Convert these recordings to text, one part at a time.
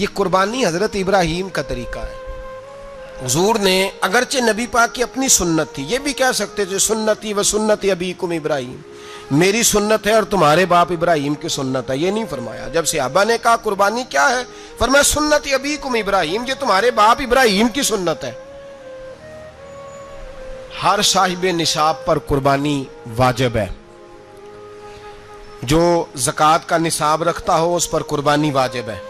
ये कुर्बानी हजरत इब्राहीम का तरीका है। हुजूर ने अगरचे नबी पाक की अपनी सुन्नत थी, ये भी कह सकते थे सुन्नती व सुन्नती अबीकुम इब्राहीम, मेरी सुन्नत है और तुम्हारे बाप इब्राहीम की सुन्नत है। ये नहीं फरमाया। जब सहाबा ने कहा कुर्बानी क्या है, फरमाया सुन्नती अबीकुम इब्राहीम, ये तुम्हारे बाप इब्राहीम की सुन्नत है। हर साहिब निसाब पर कुर्बानी वाजिब है। जो ज़कात का निसाब रखता हो उस पर कुर्बानी वाजिब है,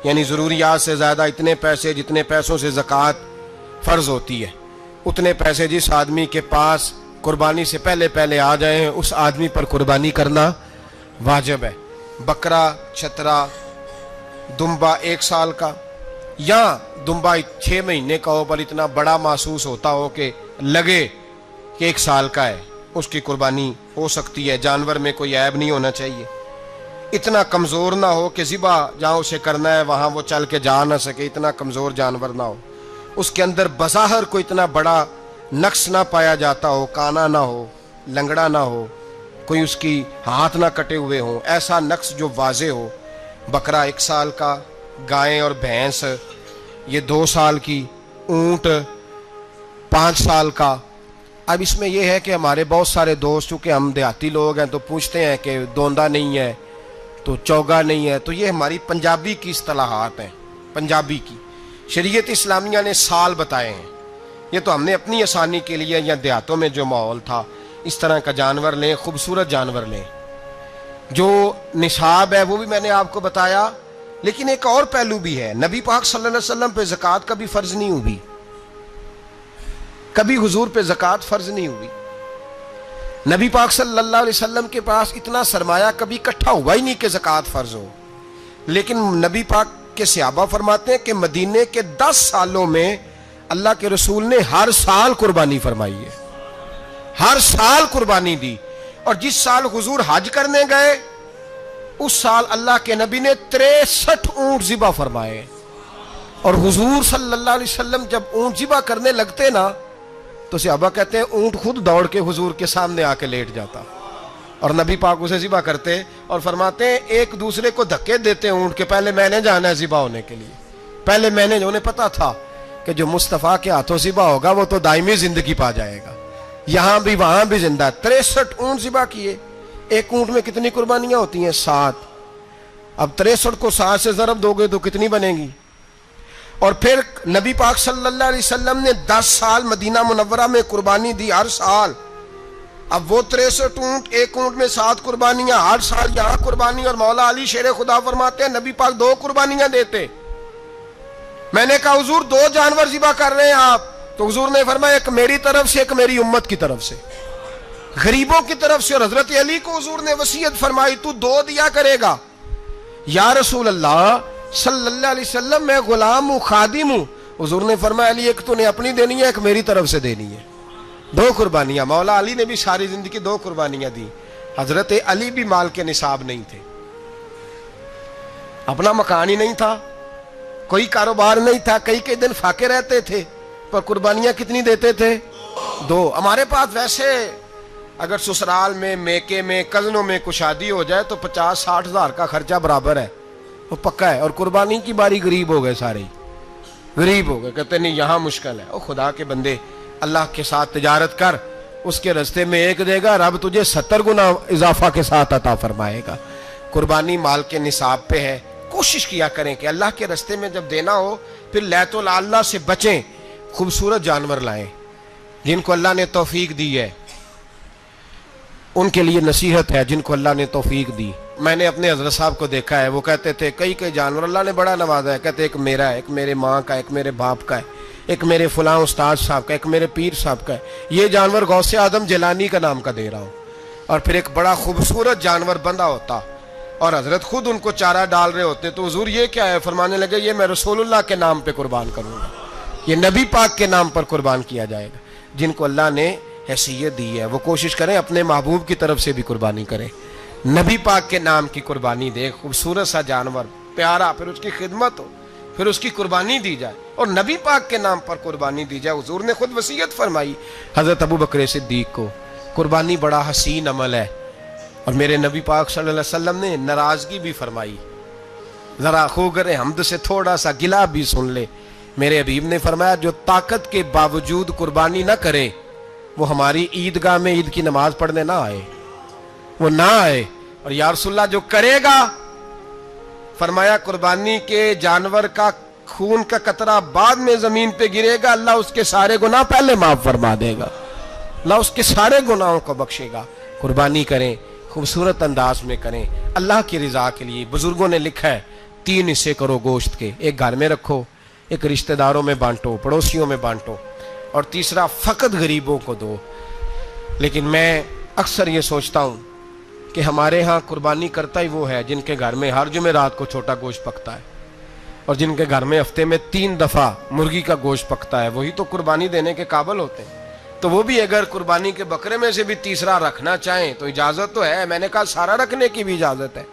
यानी ज़रूरियात से ज़्यादा इतने पैसे, जितने पैसों से ज़कात फ़र्ज होती है उतने पैसे जिस आदमी के पास कुर्बानी से पहले पहले आ जाए उस आदमी पर कुर्बानी करना वाजिब है। बकरा, छतरा, दुम्बा 1 साल का या दुम्बा 6 महीने का हो पर इतना बड़ा महसूस होता हो कि लगे कि 1 साल का है, उसकी कुर्बानी हो सकती है। जानवर में कोई ऐब नहीं होना चाहिए, इतना कमज़ोर ना हो कि ज़िबा जहाँ उसे करना है वहाँ वो चल के जा ना सके, इतना कमज़ोर जानवर ना हो, उसके अंदर बज़ाहिर कोई इतना बड़ा नक्स ना पाया जाता हो, काना ना हो, लंगड़ा ना हो, कोई उसकी हाथ ना कटे हुए हो, ऐसा नक्स जो वाजे हो। बकरा 1 साल का, गायें और भैंस ये 2 साल की, ऊंट 5 साल का। अब इसमें यह है कि हमारे बहुत सारे दोस्त, चूँकि हम देहाती लोग हैं, तो पूछते हैं कि दोंदा नहीं है तो चौगा नहीं है, तो ये हमारी पंजाबी की इस्तिलाहात हैं, पंजाबी की। शरीयत इस्लामिया ने साल बताए हैं, ये तो हमने अपनी आसानी के लिए, या देहातों में जो माहौल था इस तरह का जानवर लें, खूबसूरत जानवर लें। जो निसाब है वो भी मैंने आपको बताया, लेकिन एक और पहलू भी है। नबी पाक सल्लल्लाहु अलैहि वसल्लम पे ज़कात कभी फ़र्ज नहीं हुई, कभी हुजूर पे ज़कात फ़र्ज नहीं हुई। नबी पाक सल्लल्लाहु अलैहि वसल्लम के पास इतना सरमाया कभी इकट्ठा हुआ ही नहीं कि ज़कात फ़र्ज हो। लेकिन नबी पाक के सहाबा फरमाते हैं कि मदीने के 10 सालों में अल्लाह के रसूल ने हर साल कुर्बानी फरमाई है, हर साल कुर्बानी दी। और जिस साल हुजूर हज करने गए उस साल अल्लाह के नबी ने 63 ऊंट ज़िबा फरमाए। और हुजूर सल्लल्लाहु अलैहि वसल्लम जब ऊंट ज़िबा करने लगते ना तो सहाबा कहते हैं ऊंट खुद दौड़ के हुजूर के सामने आके लेट जाता और नबी पाक उसे ज़िबा करते और फरमाते हैं एक दूसरे को धक्के देते ऊंट के, पहले मैंने जाना है ज़िबा होने के लिए, पहले मैंने। उन्हें पता था कि जो मुस्तफ़ा के हाथों ज़िबा होगा वो तो दायमी जिंदगी पा जाएगा, यहाँ भी वहां भी जिंदा। 63 ऊंट ज़िबा किए। एक ऊंट में कितनी कुर्बानियां होती हैं? 7। अब 63 को 7 से ज़रब दोगे तो कितनी बनेगी? और फिर नबी पाक सल्लल्लाहु अलैहि वसल्लम ने 10 साल मदीना मुनव्वरा में कुर्बानी दी, हर साल। अब वो 63 ऊंट, एक ऊंट में 7 कुर्बानियां, हर साल यहाँ कुर्बानी। और मौला अली शेर खुदा फरमाते हैं नबी पाक 2 कुर्बानियां देते। मैंने कहा हुजूर 2 जानवर ज़िबा कर रहे हैं आप, तो हुजूर ने फरमाया एक मेरी तरफ से, एक मेरी उम्मत की तरफ से, गरीबों की तरफ से। और हजरत अली को हुजूर ने वसीयत फरमाई तू 2 दिया करेगा। या रसूल अल्लाह सल्लल्लाहु अलैहि वसल्लम मैं गुलाम हूँ, खादिम हूँ। हुजूर ने फरमाया अली एक तूने अपनी देनी है, एक मेरी तरफ से देनी है। 2 कुर्बानियां। मौला अली ने भी सारी जिंदगी 2 कुर्बानियां दी। हजरत अली भी माल के निसाब नहीं थे, अपना मकान ही नहीं था, कोई कारोबार नहीं था, कई दिन फाके रहते थे, पर कुर्बानियां कितनी देते थे? 2। हमारे पास वैसे अगर ससुराल में, मेके में, कजनों में कुछ शादी हो जाए तो 50-60 हज़ार का खर्चा बराबर है, वो पक्का है। और कुर्बानी की बारी गरीब हो गए, सारे गरीब हो गए। कहते नहीं यहाँ मुश्किल है। ओ खुदा के बंदे, अल्लाह के साथ तिजारत कर, उसके रास्ते में 1 देगा, रब तुझे 70 गुना इजाफा के साथ अता फरमाएगा। कुर्बानी माल के निसाब पे है। कोशिश किया करें कि अल्लाह के रास्ते में जब देना हो फिर लैतुल अल्लाह से बचें, खूबसूरत जानवर लाएं। जिनको अल्लाह ने तौफीक दी है उनके लिए नसीहत है, जिनको अल्लाह ने तौफीक दी। मैंने अपने हजरत साहब को देखा है, वो कहते थे कई जानवर अल्लाह ने बड़ा नवाजा है। कहते एक मेरा है, एक मेरे माँ का, एक मेरे बाप का है, एक मेरे फलां उस्ताद साहब का, एक मेरे पीर साहब का है। ये जानवर गौसे आदम जिलानी का नाम का दे रहा हूँ। और फिर एक बड़ा खूबसूरत जानवर बंधा होता और हजरत खुद उनको चारा डाल रहे होते। तो हुजूर ये क्या है? फरमाने लगे ये मैं रसूलुल्लाह के नाम पे कुर्बान करूँगा, ये नबी पाक के नाम पर कुर्बान किया जाएगा। जिनको अल्लाह ने हैसियत दी है वो कोशिश करें अपने महबूब की तरफ से भी कुर्बानी करें, नबी पाक के नाम की कुर्बानी दे। खूबसूरत सा जानवर, प्यारा, फिर उसकी खिदमत हो, फिर उसकी कुर्बानी दी जाए और नबी पाक के नाम पर कुर्बानी दी जाए। हुजूर ने खुद वसीयत फरमाई हजरत अबू बकर सिद्दीक को, कुर्बानी बड़ा हसीन अमल है। और मेरे नबी पाक सल्लल्लाहु अलैहि वसल्लम ने नाराजगी भी फरमाई जरा खूगर हमद से थोड़ा सा गिला भी सुन ले। मेरे हबीब ने फरमाया जो ताकत के बावजूद कुर्बानी ना करे वो हमारी ईदगाह में ईद की नमाज पढ़ने ना आए, वो ना आए। और या रसूलल्लाह जो करेगा, फरमाया कुर्बानी के जानवर का खून का कतरा बाद में जमीन पे गिरेगा, अल्लाह उसके सारे गुनाह पहले माफ फरमा देगा, अल्लाह उसके सारे गुनाहों को बख्शेगा। कुर्बानी करें, खूबसूरत अंदाज में करें, अल्लाह की रजा के लिए। बुजुर्गों ने लिखा है 3 हिस्से करो गोश्त के, एक घर में रखो, एक रिश्तेदारों में बांटो, पड़ोसियों में बांटो, और तीसरा फकत गरीबों को दो। लेकिन मैं अक्सर ये सोचता हूँ कि हमारे यहाँ कुर्बानी करता ही वो है जिनके घर में हर जुमेरात को छोटा गोश्त पकता है, और जिनके घर में हफ्ते में 3 दफा मुर्गी का गोश्त पकता है, वही तो कुर्बानी देने के काबिल होते हैं। तो वो भी अगर कुर्बानी के बकरे में से भी तीसरा रखना चाहें तो इजाजत तो है, मैंने कहा सारा रखने की भी इजाजत है।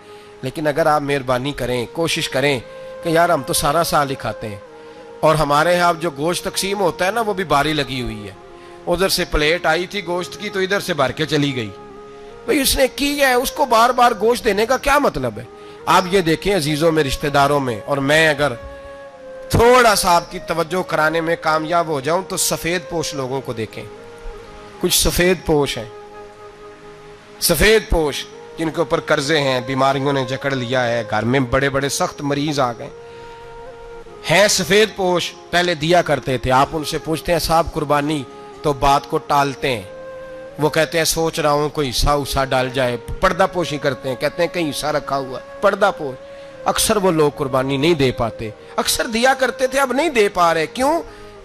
लेकिन अगर आप मेहरबानी करें, कोशिश करें कि यार हम तो सारा साल ही खाते हैं, और हमारे यहाँ जो गोश्त तकसीम होता है ना वो भी बारी लगी हुई है, उधर से प्लेट आई थी गोश्त की तो इधर से भर के चली गई। भाई उसने की है, उसको बार बार गोश्त देने का क्या मतलब है? आप ये देखें अजीजों में, रिश्तेदारों में, और मैं अगर थोड़ा सा आपकी तवज्जो कराने में कामयाब हो जाऊं तो सफेद पोश लोगों को देखें। कुछ सफेद पोश हैं, सफेद पोश जिनके ऊपर कर्जे हैं, बीमारियों ने जकड़ लिया है, घर में बड़े बड़े सख्त मरीज आ गए हैं, सफेद पोश पहले दिया करते थे। आप उनसे पूछते हैं साहब कुर्बानी, तो बात को टालते हैं। वो कहते हैं सोच रहा हूं कोई हिस्सा उसा डाल जाए, पर्दा पोशी करते हैं, कहते हैं कहीं हिस्सा रखा हुआ, पर्दा पोश। अक्सर वो लोग कुर्बानी नहीं दे पाते, अक्सर दिया करते थे अब नहीं दे पा रहे। क्यों?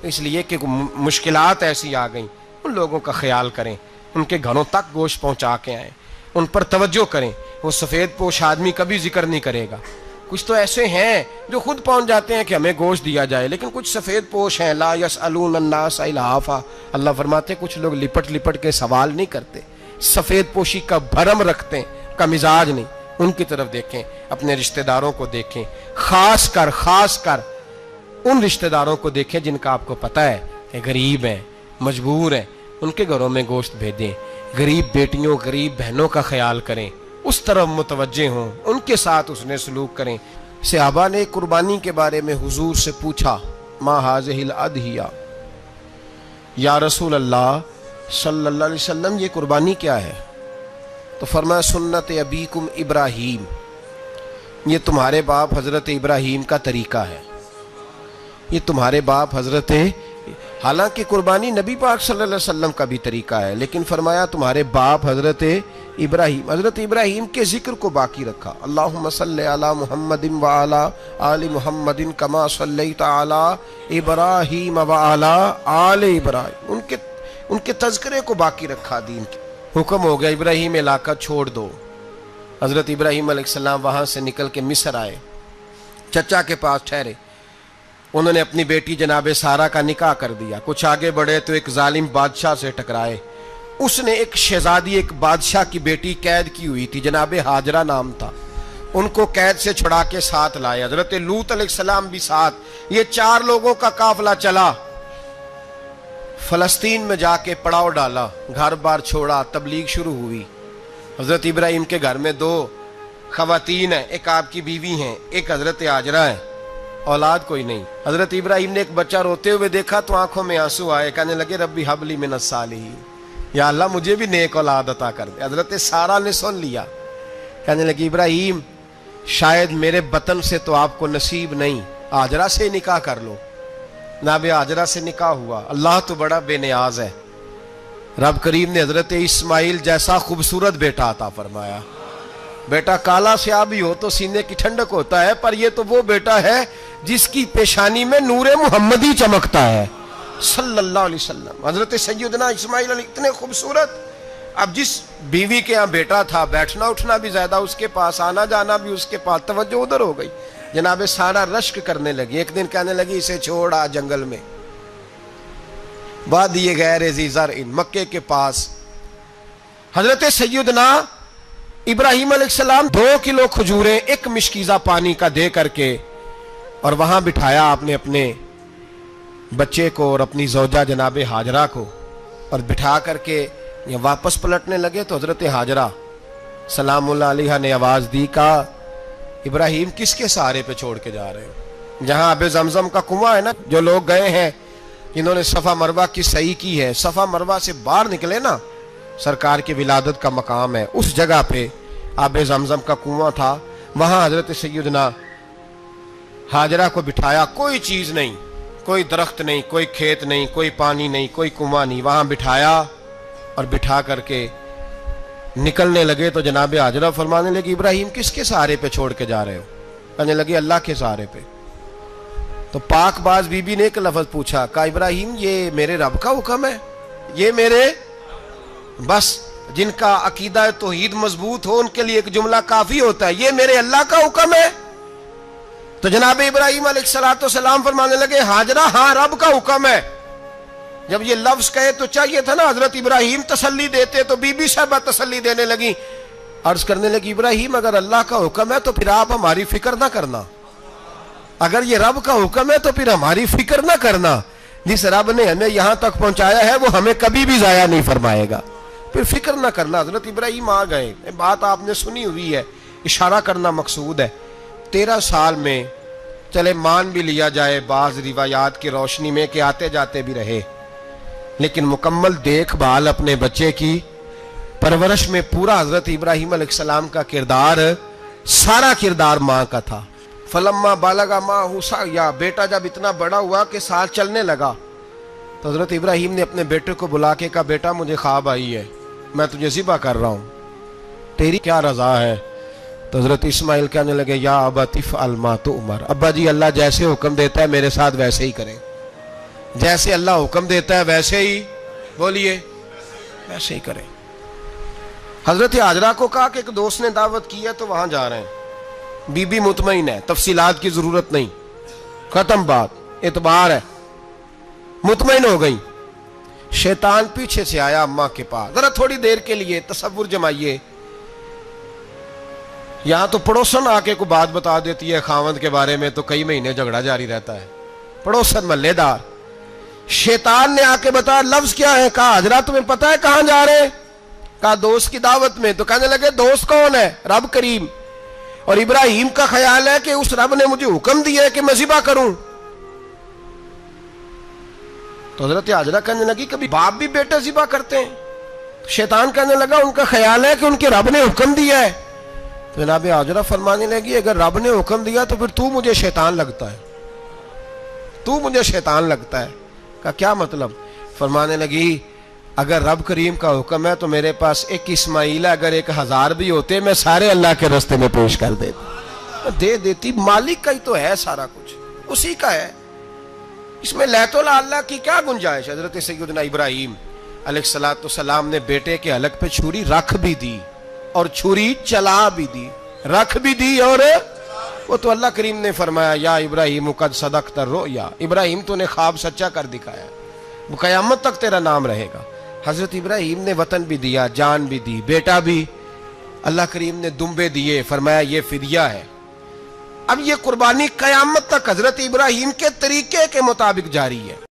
इसलिए कि मुश्किलात ऐसी आ गई। उन लोगों का ख्याल करें, उनके घरों तक गोश्त पहुंचा के आए, उन पर तवज्जो करें। वो सफेद पोश आदमी कभी जिक्र नहीं करेगा। कुछ तो ऐसे हैं जो खुद पहुंच जाते हैं कि हमें गोश्त दिया जाए, लेकिन कुछ सफेद पोश हैं, ला यसअलून अन्नास इल्हाफा। अल्लाह फरमाते कुछ लोग लिपट लिपट के सवाल नहीं करते, सफेद पोशी का भरम रखते हैं, का मिजाज नहीं। उनकी तरफ देखें, अपने रिश्तेदारों को देखें, खास कर उन रिश्तेदारों को देखें जिनका आपको पता है कि गरीब हैं, मजबूर हैं, उनके घरों में गोश्त भेजें। गरीब बेटियों, गरीब बहनों का ख्याल करें, उस तरफ मुतवज्जे हों, उनके साथ उसने सलूक करें। सहाबा ने कुर्बानी के बारे में हुजूर से पूछा, मा हाज़िहिल अदहिया, या रसूल अल्लाह सल्लल्लाहु अलैहि वसल्लम ये कुर्बानी क्या है? तो फरमाया सुन्नत अबीकुम इब्राहीम, ये तुम्हारे बाप हजरत इब्राहीम का तरीका है, ये तुम्हारे बाप हजरत। हालांकि कुर्बानी नबी पाक सल्लल्लाहु अलैहि वसल्लम का भी तरीका है, लेकिन फरमाया तुम्हारे बाप हजरत इब्राहीम, हजरत इब्राहीम के जिक्र को बाकी रखा। अल्लाहुम्मा सल्लि अला मुहम्मदिन व अला आलि मुहम्मदिन कमा सल्लैता अला इब्राहीम व अला आलि इब्राहीम, उनके तज़किरे को बाकी रखा। दीन के हुक्म हो गया इब्राहीम इलाका छोड़ दो। हजरत इब्राहीम अलैहिस्सलाम वहां से निकल के मिस्र आए, चचा के पास ठहरे। उन्होंने अपनी बेटी जनाबे सारा का निकाह कर दिया। कुछ आगे बढ़े तो एक जालिम बादशाह से टकराए। उसने एक शहजादी, एक बादशाह की बेटी कैद की हुई थी, जनाबे हाजरा नाम था, उनको कैद से छुड़ा के साथ लाए। हजरत लूत अलैहिस्सलाम भी साथ। ये 4 लोगों का काफिला चला, फलस्तीन में जाके पड़ाव डाला, घर बार छोड़ा, तबलीग शुरू हुई। हजरत इब्राहीम के घर में 2 खवातीन हैं, एक आपकी बीवी हैं, एक हजरत हाजरा है, औलाद कोई नहीं। हजरत इब्राहीम ने एक बच्चा रोते हुए देखा तो आंखों में आंसू आए, कहने लगे रब्बी हबली मिनस सालिहीन, या अल्लाह मुझे भी नेक औलाद अता कर दे। हजरत सारा ने सुन लिया, कहने लगी इब्राहीम शायद मेरे बतन से तो आपको नसीब नहीं, हाजरा से निकाह कर लो। नाबे हाजरा से निकाह हुआ। अल्लाह तो बड़ा बेनियाज है, रब करीम ने हजरत इस्माइल जैसा खूबसूरत बेटा अता फरमाया। बेटा काला स्याबी हो तो सीने की ठंडक होता है, पर यह तो वो बेटा है जिसकी पेशानी में नूरे मुहम्मदी चमकता है सल्लल्लाहु अलैहि वसल्लम। हजरत सैयदना इस्माइल इतने खूबसूरत। अब जिस बीवी के यहाँ बेटा था, बैठना उठना भी ज्यादा उसके पास, आना जाना भी उसके पास, तवज्जो उधर हो गई। जनाबे सारा रश्क करने लगी। एक दिन कहने लगी इसे छोड़ आ जंगल में, वादी गैर ज़ीज़र इन, मक्के के पास। हजरत सैयदना इब्राहीम अलैहिस्सलाम 2 किलो खजूरें 1 मिश्कीज़ा पानी का दे करके और वहां बिठाया आपने अपने बच्चे को और अपनी ज़ौजा जनाबे हाजरा को, और बिठा करके ये वापस पलटने लगे तो हजरत हाजरा सलामुल्लाह अलैहा ने आवाज दी, कहा इब्राहिम किसके सहारे पे छोड़ के जा रहे हो? जहां आबे जमजम का कुआं है ना, जो लोग गए हैं इन्होंने सफा मरवा की सही की है, सफा मरवा से बाहर निकले ना, सरकार की विलादत का मकाम है, उस जगह पे आबे जमजम का कुआं था। वहां हजरत सैयदना हाजरा को बिठाया, कोई चीज नहीं, कोई दरख्त नहीं, कोई खेत नहीं, कोई पानी नहीं, कोई कुआं नहीं, वहां बिठाया और बिठा करके निकलने लगे तो जनाब हाजरा फरमाने लगी, इब्राहिम किसके सहारे पे छोड़ के जा रहे हो? कहने लगे अल्लाह के सहारे पे। तो पाकबाज बीबी ने एक लफ्ज पूछा, कहा इब्राहिम ये मेरे रब का हुक्म है, ये मेरे, बस जिनका अकीदा तौहीद मजबूत हो उनके लिए एक जुमला काफी होता है, ये मेरे अल्लाह का हुक्म है। तो जनाब इब्राहिम अलैहिस्सलाम फरमाने लगे, हाजरा हाँ रब का हुक्म है। जब ये लफ्ज कहे तो चाहिए था ना हजरत इब्राहिम तसल्ली देते, तो बीबी साहबा तसल्ली देने लगी, अर्ज करने लगी, इब्राहिम अगर अल्लाह का हुक्म है तो फिर आप हमारी फिक्र ना करना, अगर ये रब का हुक्म है तो फिर हमारी फिक्र ना करना, जिस रब ने हमें यहां तक पहुंचाया है वो हमें कभी भी जाया नहीं फरमाएगा, फिर फिक्र ना करना। हजरत इब्राहिम आ गए, बात आपने सुनी हुई है, इशारा करना मकसूद है। 13 साल में चले मान भी लिया जाए बाज रिवायात की रोशनी में कि आते जाते भी रहे, लेकिन मुकम्मल देखभाल अपने बच्चे की परवरिश में पूरा हजरत इब्राहिम अलैहिस्सलाम का किरदार, सारा किरदार माँ का था। फलम्मा बालगा माँ हुसा, या बेटा जब इतना बड़ा हुआ कि साथ चलने लगा, तो हजरत इब्राहिम ने अपने बेटे को बुला के कहा, बेटा मुझे ख्वाब आई है, मैं तुझे ज़िबा कर रहा हूँ, तेरी क्या रजा है? तो हजरत इस्माइल कहने लगे, या अबा तिफ अलमा तो उमर, अब्बा जी अल्लाह जैसे हुक्म देता है मेरे साथ वैसे ही करें, जैसे अल्लाह हुक्म देता है वैसे ही, बोलिए वैसे ही करें। हजरत हाजरा को कहा कि एक दोस्त ने दावत की है तो वहां जा रहे हैं, बीबी मुतमईन है, तफसीलात की जरूरत नहीं, खत्म बात, एतबार है, मुतमईन हो गई। शैतान पीछे से आया अम्मा के पास, जरा थोड़ी देर के लिए तसव्वुर जमाइए, यहां तो पड़ोसन आके को बात बता देती है खावंद के बारे में तो कई महीने झगड़ा जारी रहता है, पड़ोसन मल्लेदार। शैतान ने आके बताया लफ्ज क्या है? कहा हाजरा तुम्हें पता है कहां जा रहे? कहा दोस्त की दावत में। तो कहने लगे दोस्त कौन है? रब करीम। और इब्राहिम का ख्याल है कि उस रब ने मुझे हुक्म दिया है कि मैं ज़िबा करूं। तो हजरत हाजरा कहने लगी कभी बाप भी बेटे ज़िबा करते हैं? तो शैतान कहने लगा उनका ख्याल है कि उनके रब ने हुक्म दिया है। तो जनाब हाजरा फरमाने लगी अगर रब ने हुक्म दिया तो फिर तू मुझे शैतान लगता है, तू मुझे शैतान लगता है। का क्या मतलब? फरमाने लगी अगर रब करीम का हुक्म है तो मेरे पास एक इस्माइल है, अगर 1000 भी होते मैं सारे अल्लाह के रास्ते में पेश कर देती, दे देती। मालिक का ही तो है सारा कुछ, उसी का है, इसमें लैतुल अल्लाह की क्या गुंजाइश? हजरत सैयदना इब्राहिम अलैहिस्सलाम ने बेटे के हलक पे छुरी रख भी दी और छुरी चला भी दी, रख भी दी और वो तो अल्लाह करीम ने फरमाया या इब्राहिम कद सदक़्ता रुया, इब्राहिम तूने ख्वाब सच्चा कर दिखाया, वो क़यामत तक तेरा नाम रहेगा। हजरत इब्राहिम ने वतन भी दिया, जान भी दी, बेटा भी, अल्लाह करीम ने दुम्बे दिए, फरमाया ये फिदिया है। अब ये कुर्बानी क़यामत तक हजरत इब्राहिम के तरीके के मुताबिक जारी है।